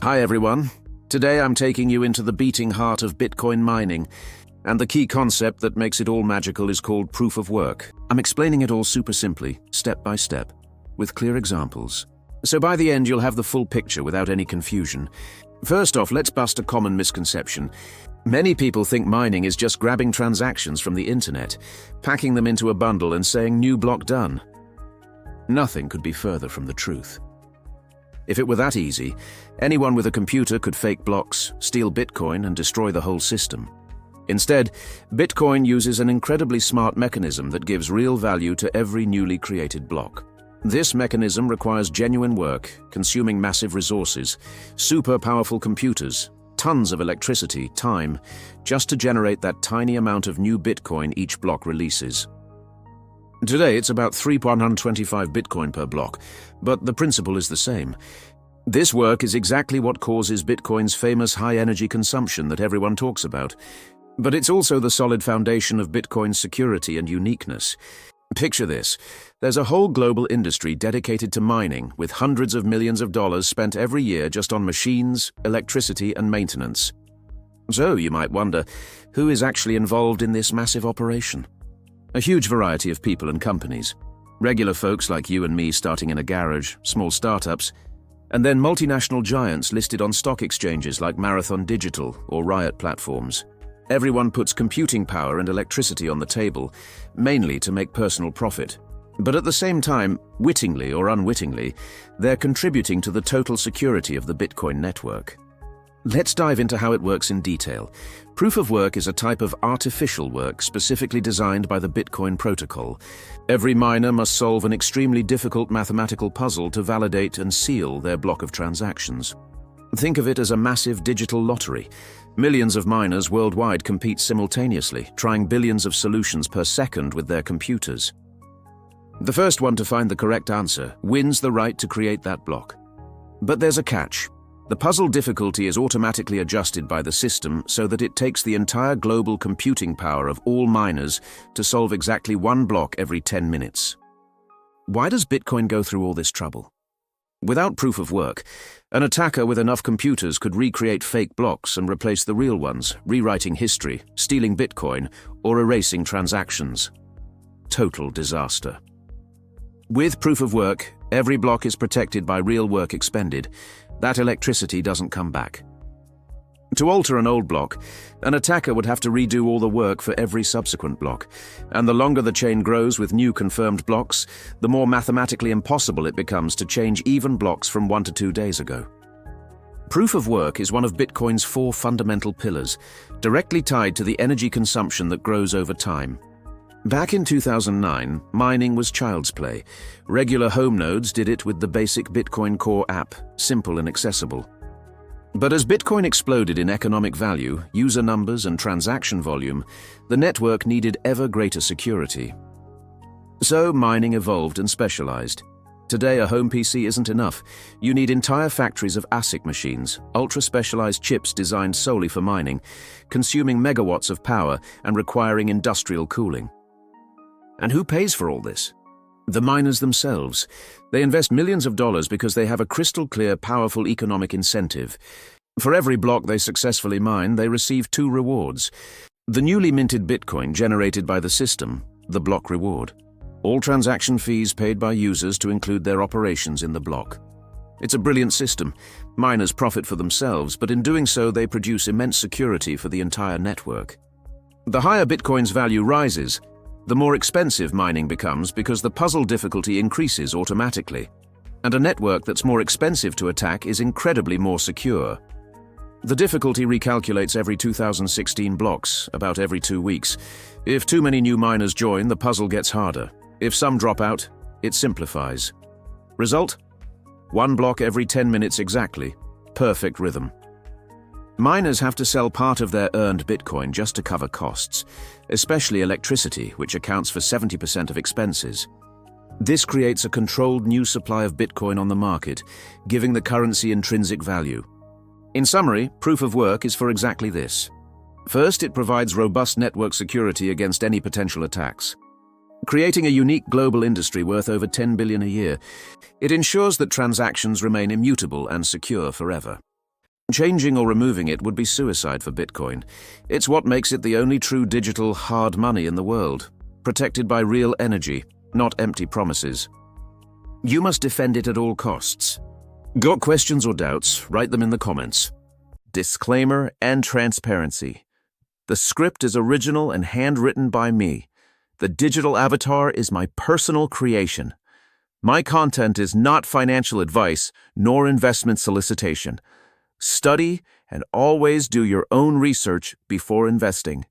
Hi everyone. Today I'm taking you into the beating heart of Bitcoin mining, and the key concept that makes it all magical is called proof of work. I'm explaining it all super simply, step by step, with clear examples. So by the end you'll have the full picture without any confusion. First off, let's bust a common misconception. Many people think mining is just grabbing transactions from the internet, packing them into a bundle and saying new block done. Nothing could be further from the truth. If it were that easy, anyone with a computer could fake blocks, steal Bitcoin, and destroy the whole system. Instead, Bitcoin uses an incredibly smart mechanism that gives real value to every newly created block. This mechanism requires genuine work, consuming massive resources, super powerful computers, tons of electricity, time, just to generate that tiny amount of new Bitcoin each block releases. Today, it's about 3,125 Bitcoin per block, but the principle is the same. This work is exactly what causes Bitcoin's famous high-energy consumption that everyone talks about. But it's also the solid foundation of Bitcoin's security and uniqueness. Picture this. There's a whole global industry dedicated to mining, with hundreds of millions of dollars spent every year just on machines, electricity, and maintenance. So, you might wonder, who is actually involved in this massive operation? A huge variety of people and companies. Regular folks like you and me starting in a garage, small startups, and then multinational giants listed on stock exchanges like Marathon Digital or Riot platforms. Everyone puts computing power and electricity on the table, mainly to make personal profit. But at the same time, wittingly or unwittingly, they're contributing to the total security of the Bitcoin network. Let's dive into how it works in detail. Proof of work is a type of artificial work specifically designed by the Bitcoin protocol. Every miner must solve an extremely difficult mathematical puzzle to validate and seal their block of transactions. Think of it as a massive digital lottery. Millions of miners worldwide compete simultaneously, trying billions of solutions per second with their computers. The first one to find the correct answer wins the right to create that block. But there's a catch. The puzzle difficulty is automatically adjusted by the system so that it takes the entire global computing power of all miners to solve exactly one block every 10 minutes. Why does Bitcoin go through all this trouble? Without proof of work, an attacker with enough computers could recreate fake blocks and replace the real ones, rewriting history, stealing Bitcoin, or erasing transactions. Total disaster. With proof of work, every block is protected by real work expended. That electricity doesn't come back. To alter an old block, an attacker would have to redo all the work for every subsequent block, and the longer the chain grows with new confirmed blocks, the more mathematically impossible it becomes to change even blocks from 1 to 2 days ago. Proof of work is one of Bitcoin's 4 fundamental pillars, directly tied to the energy consumption that grows over time. Back in 2009, mining was child's play. Regular home nodes did it with the basic Bitcoin Core app, simple and accessible. But as Bitcoin exploded in economic value, user numbers and transaction volume, the network needed ever greater security. So mining evolved and specialized. Today, a home PC isn't enough. You need entire factories of ASIC machines, ultra-specialized chips designed solely for mining, consuming megawatts of power and requiring industrial cooling. And who pays for all this? The miners themselves. They invest millions of dollars because they have a crystal-clear, powerful economic incentive. For every block they successfully mine, they receive 2 rewards. The newly minted Bitcoin generated by the system, the block reward. All transaction fees paid by users to include their operations in the block. It's a brilliant system. Miners profit for themselves, but in doing so they produce immense security for the entire network. The higher Bitcoin's value rises, the more expensive mining becomes because the puzzle difficulty increases automatically. And a network that's more expensive to attack is incredibly more secure. The difficulty recalculates every 2016 blocks, about every 2 weeks. If too many new miners join, the puzzle gets harder. If some drop out, it simplifies. Result? 1 block every 10 minutes exactly. Perfect rhythm. Miners have to sell part of their earned Bitcoin just to cover costs, especially electricity, which accounts for 70% of expenses. This creates a controlled new supply of Bitcoin on the market, giving the currency intrinsic value. In summary, proof of work is for exactly this. First, it provides robust network security against any potential attacks. creating a unique global industry worth over $10 billion a year. It ensures that transactions remain immutable and secure forever. Changing or removing it would be suicide for Bitcoin. It's what makes it the only true digital hard money in the world, protected by real energy, not empty promises. You must defend it at all costs. Got questions or doubts? Write them in the comments. Disclaimer and transparency. The script is original and handwritten by me. The digital avatar is my personal creation. My content is not financial advice nor investment solicitation. Study and always do your own research before investing.